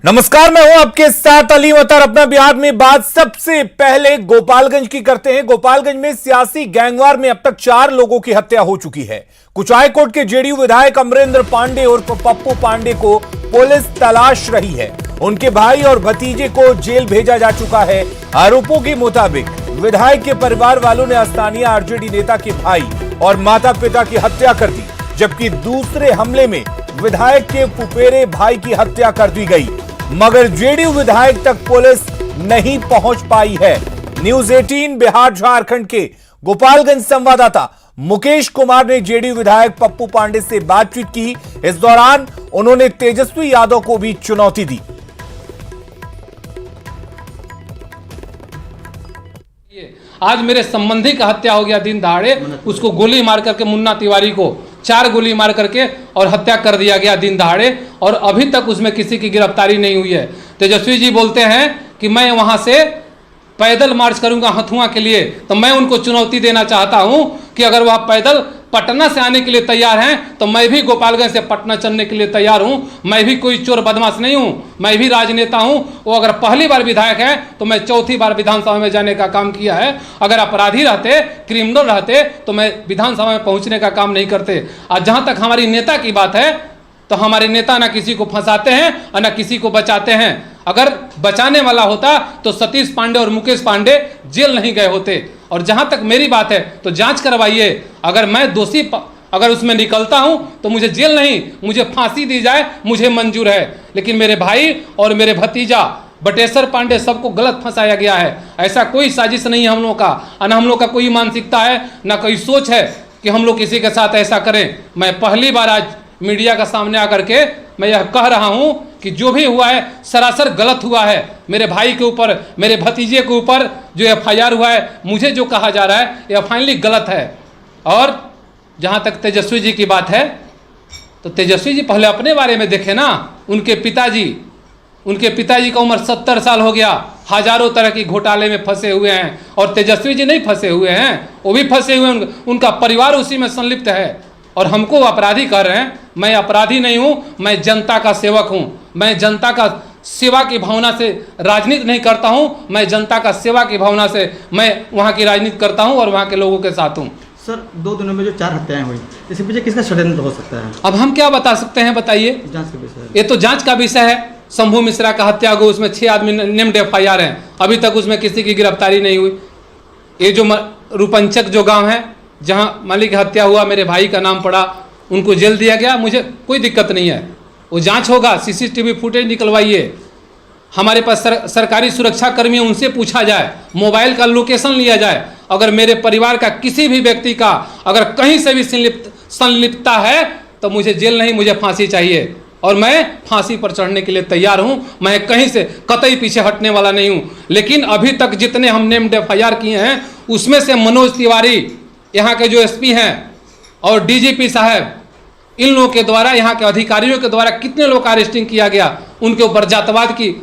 नमस्कार, मैं हूं आपके साथ अलीम अतर। अपना बिहार में बात सबसे पहले गोपालगंज की करते हैं। गोपालगंज में सियासी गैंगवार में अब तक 4 लोगों की हत्या हो चुकी है। कुचायकोट के जेडीयू विधायक अमरेंद्र पांडे और पप्पू पांडे को पुलिस तलाश रही है। उनके भाई और भतीजे को जेल भेजा जा चुका है। आरोपों के मुताबिक विधायक के परिवार वालों ने स्थानीय आरजेडी नेता के भाई और माता पिता की हत्या कर दी, जबकि दूसरे हमले में विधायक के फुफेरे भाई की हत्या कर दी गई, मगर जेडीयू विधायक तक पुलिस नहीं पहुंच पाई है। न्यूज 18 बिहार झारखंड के गोपालगंज संवाददाता मुकेश कुमार ने जेडीयू विधायक पप्पू पांडे से बातचीत की। इस दौरान उन्होंने तेजस्वी यादव को भी चुनौती दी। आज मेरे संबंधी का हत्या हो गया दिन दहाड़े, उसको गोली मार करके, मुन्ना तिवारी को 4 गोली मार करके और हत्या कर दिया गया दिन दहाड़े, और अभी तक उसमें किसी की गिरफ्तारी नहीं हुई है। तेजस्वी जी बोलते हैं कि मैं वहां से पैदल मार्च करूंगा हथुआ के लिए, तो मैं उनको चुनौती देना चाहता हूं कि अगर वह पैदल पटना से आने के लिए तैयार हैं तो मैं भी गोपालगंज से पटना चलने के लिए तैयार हूं। मैं भी कोई चोर बदमाश नहीं हूं, मैं भी राजनेता हूं। वो अगर पहली बार विधायक है तो मैं चौथी बार विधानसभा में जाने का काम किया है। अगर अपराधी रहते, क्रिमिनल रहते, तो मैं विधानसभा में पहुंचने का काम नहीं करते। और जहां तक हमारी नेता की बात है, तो हमारे नेता ना किसी को फंसाते हैं और ना किसी को बचाते हैं। अगर बचाने वाला होता तो सतीश पांडे और मुकेश पांडे जेल नहीं गए होते। और जहां तक मेरी बात है तो जांच करवाइए। अगर मैं दोषी अगर उसमें निकलता हूं तो मुझे जेल नहीं, मुझे फांसी दी जाए, मुझे मंजूर है। लेकिन मेरे भाई और मेरे भतीजा बटेश्वर पांडे सबको गलत फंसाया गया है। ऐसा कोई साजिश नहीं है हम लोग का, और ना हम लोग का कोई मानसिकता है, ना कोई सोच है कि हम लोग किसी के साथ ऐसा करें। मैं पहली बार आज मीडिया का सामने आकर के मैं यह कह रहा हूं कि जो भी हुआ है सरासर गलत हुआ है। मेरे भाई के ऊपर, मेरे भतीजे के ऊपर जो एफआईआर हुआ है, मुझे जो कहा जा रहा है, यह फाइनली गलत है। और जहां तक तेजस्वी जी की बात है, तो तेजस्वी जी पहले अपने बारे में देखें ना। उनके पिताजी का उम्र 70 साल हो गया, हजारों तरह की घोटाले में फंसे हुए हैं। और तेजस्वी जी नहीं फंसे हुए हैं, वो भी फंसे हुए हैं, उनका परिवार उसी में संलिप्त है। और हमको अपराधी कह रहे हैं। मैं अपराधी नहीं हूं, मैं जनता का सेवक हूं। मैं जनता का सेवा की भावना से राजनीति नहीं करता हूं, मैं जनता का सेवा की भावना से मैं वहां की राजनीति करता हूं और वहां के लोगों के साथ हूं। सर, 2 दिनों में जो 4 हत्याएं हुई, इसके पीछे किसका षड्यंत्र हो सकता है? अब हम क्या बता सकते हैं, बताइए। जांच का विषय है। ये तो जांच का विषय है। शंभू मिश्रा का हत्या हुआ, उसमें 6 आदमी नेम्ड एफआईआर हैं, अभी तक उसमें किसी की गिरफ्तारी नहीं हुई। ये जो रूपंचक जो गाँव है जहाँ मालिक की हत्या हुआ, मेरे भाई का नाम पड़ा, उनको जेल दिया गया, मुझे कोई दिक्कत नहीं है। वो जांच होगा, सीसीटीवी फुटेज निकलवाइए। हमारे पास सरकारी सुरक्षा कर्मी, उनसे पूछा जाए, मोबाइल का लोकेशन लिया जाए। अगर मेरे परिवार का किसी भी व्यक्ति का अगर कहीं से भी संलिप्तता है तो मुझे जेल नहीं, मुझे फांसी चाहिए। और मैं फांसी पर चढ़ने के लिए तैयार हूं। मैं कहीं से कतई पीछे हटने वाला नहीं हूं। लेकिन अभी तक जितने हम नेम्ड एफआईआर किए हैं, उसमें से मनोज तिवारी, यहाँ के जो एसपी हैं, और डीजीपी साहब, इन लोगों के द्वारा, यहाँ के अधिकारियों के द्वारा कितने लोग का अरेस्टिंग किया गया। उनके ऊपर जातवाद की,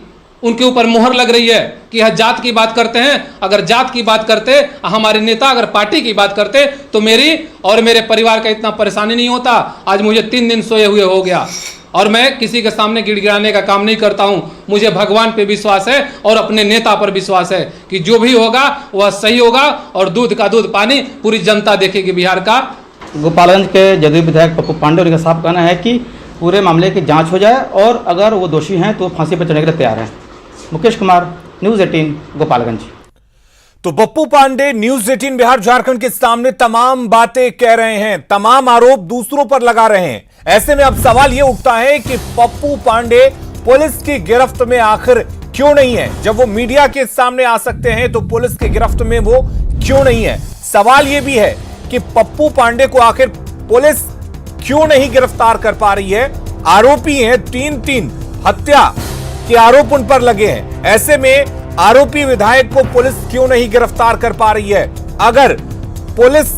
उनके ऊपर मोहर लग रही है कि यह जात की बात करते हैं। अगर जात की बात करते, हमारे नेता अगर पार्टी की बात करते, तो मेरी और मेरे परिवार का इतना परेशानी नहीं होता। आज मुझे 3 दिन सोए हुए हो गया। और मैं किसी के सामने गिड़गिड़ाने का काम नहीं करता हूं। मुझे भगवान पे विश्वास है और अपने नेता पर विश्वास है कि जो भी होगा वह सही होगा, और दूध का दूध पानी पूरी जनता देखेगी बिहार का। गोपालगंज के जदयू विधायक पप्पू पांडे, उनका साफ कहना है कि पूरे मामले की जांच हो जाए और अगर वो दोषी हैं तो फांसी पर चढ़ने के लिए तैयार हैं। मुकेश कुमार, न्यूज 18 गोपालगंज। तो पप्पू पांडे न्यूज 18 बिहार झारखंड के सामने तमाम बातें कह रहे हैं, तमाम आरोप दूसरों पर लगा रहे हैं। ऐसे में अब सवाल यह उठता है कि पप्पू पांडे पुलिस की गिरफ्त में आखिर क्यों नहीं है। जब वो मीडिया के सामने आ सकते हैं तो पुलिस की गिरफ्त में वो क्यों नहीं है। सवाल यह भी है कि पप्पू पांडे को आखिर पुलिस क्यों नहीं गिरफ्तार कर पा रही है। आरोपी हैं, 3 हत्या के आरोप उन पर लगे हैं। ऐसे में आरोपी विधायक को पुलिस क्यों नहीं गिरफ्तार कर पा रही है। अगर पुलिस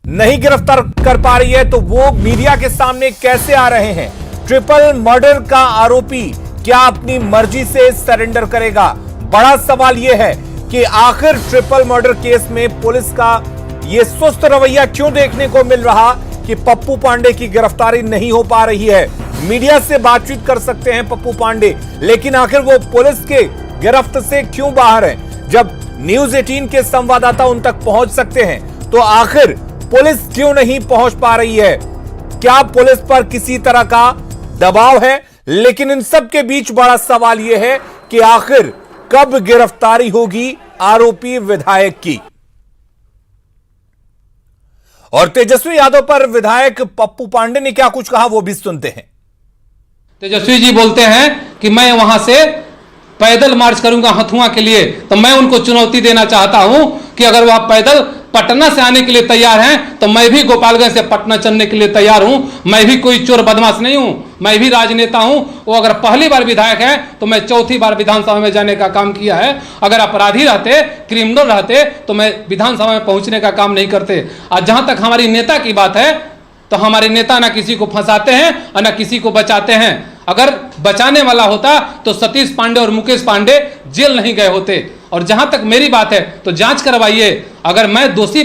नहीं गिरफ्तार कर पा रही है तो वो मीडिया के सामने कैसे आ रहे हैं। ट्रिपल मर्डर का आरोपी क्या अपनी मर्जी से सरेंडर करेगा। बड़ा सवाल यह है कि आखिर ट्रिपल मर्डर केस में पुलिस का यह सुस्त रवैया क्यों देखने को मिल रहा कि पप्पू पांडे की गिरफ्तारी नहीं हो पा रही है। मीडिया से बातचीत कर सकते हैं पप्पू पांडे, लेकिन आखिर वो पुलिस के गिरफ्त से क्यों बाहर हैं? जब न्यूज 18 के संवाददाता उन तक पहुंच सकते हैं तो आखिर पुलिस क्यों नहीं पहुंच पा रही है? क्या पुलिस पर किसी तरह का दबाव है? लेकिन इन सब के बीच बड़ा सवाल यह है कि आखिर कब गिरफ्तारी होगी आरोपी विधायक की? और तेजस्वी यादव पर विधायक पप्पू पांडे ने क्या कुछ कहा वो भी सुनते हैं। तेजस्वी जी बोलते हैं कि मैं वहां से पैदल मार्च करूंगा हथुआ के लिए, तो मैं उनको चुनौती देना चाहता हूं कि अगर वह पैदल पटना से आने के लिए तैयार हैं तो मैं भी गोपालगंज से पटना चलने के लिए तैयार हूं। मैं भी कोई चोर बदमाश नहीं हूं, मैं भी राजनेता हूं। वो अगर पहली बार विधायक है तो मैं चौथी बार विधानसभा में जाने का काम किया है। अगर अपराधी रहते, क्रिमिनल रहते तो मैं विधानसभा में पहुंचने का काम नहीं करते। आज जहां तक हमारी नेता की बात है तो हमारे नेता ना किसी को फंसाते हैं और ना किसी को बचाते हैं। अगर बचाने वाला होता तो सतीश पांडे और मुकेश पांडे जेल नहीं गए होते। और जहां तक मेरी बात है तो जांच करवाइए, अगर मैं दोषी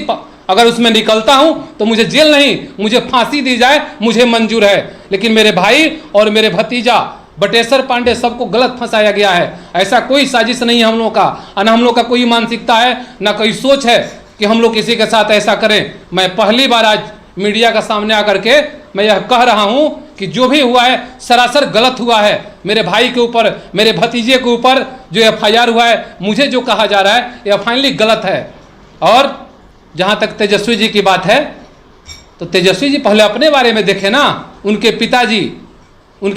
अगर उसमें निकलता हूं तो मुझे जेल नहीं, मुझे फांसी दी जाए, मुझे मंजूर है। लेकिन मेरे भाई और मेरे भतीजा बटेश्वर पांडे सबको गलत फंसाया गया है। ऐसा कोई साजिश नहीं है हम लोग का, और ना हम लोग का कोई मानसिकता है, ना कोई सोच है कि हम लोग किसी के साथ ऐसा करें। मैं पहली बार आज मीडिया का सामने आकर के मैं यह कह रहा हूं कि जो भी हुआ है सरासर गलत हुआ है। मेरे भाई के ऊपर, मेरे भतीजे के ऊपर जो एफआईआर हुआ है, मुझे जो कहा जा रहा है यह फाइनली गलत है। और जहां तक तेजस्वी जी की बात है तो तेजस्वी जी पहले अपने बारे में देखें ना। उनके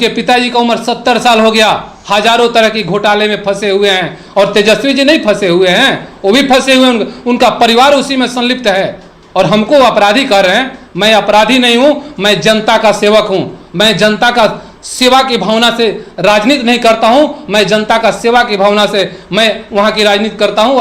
पिताजी का उम्र 70 साल हो गया, हजारों तरह की घोटाले में फंसे हुए हैं। और तेजस्वी जी नहीं फंसे हुए हैं, वो भी फंसे हुए हैं, उनका परिवार उसी में संलिप्त है। और हमको अपराधी कह रहे हैं। मैं अपराधी नहीं हूं, मैं जनता का सेवक हूं। मैं जनता का सेवा की भावना से राजनीति नहीं करता हूं, मैं जनता का सेवा की भावना से मैं वहां की राजनीति करता हूं।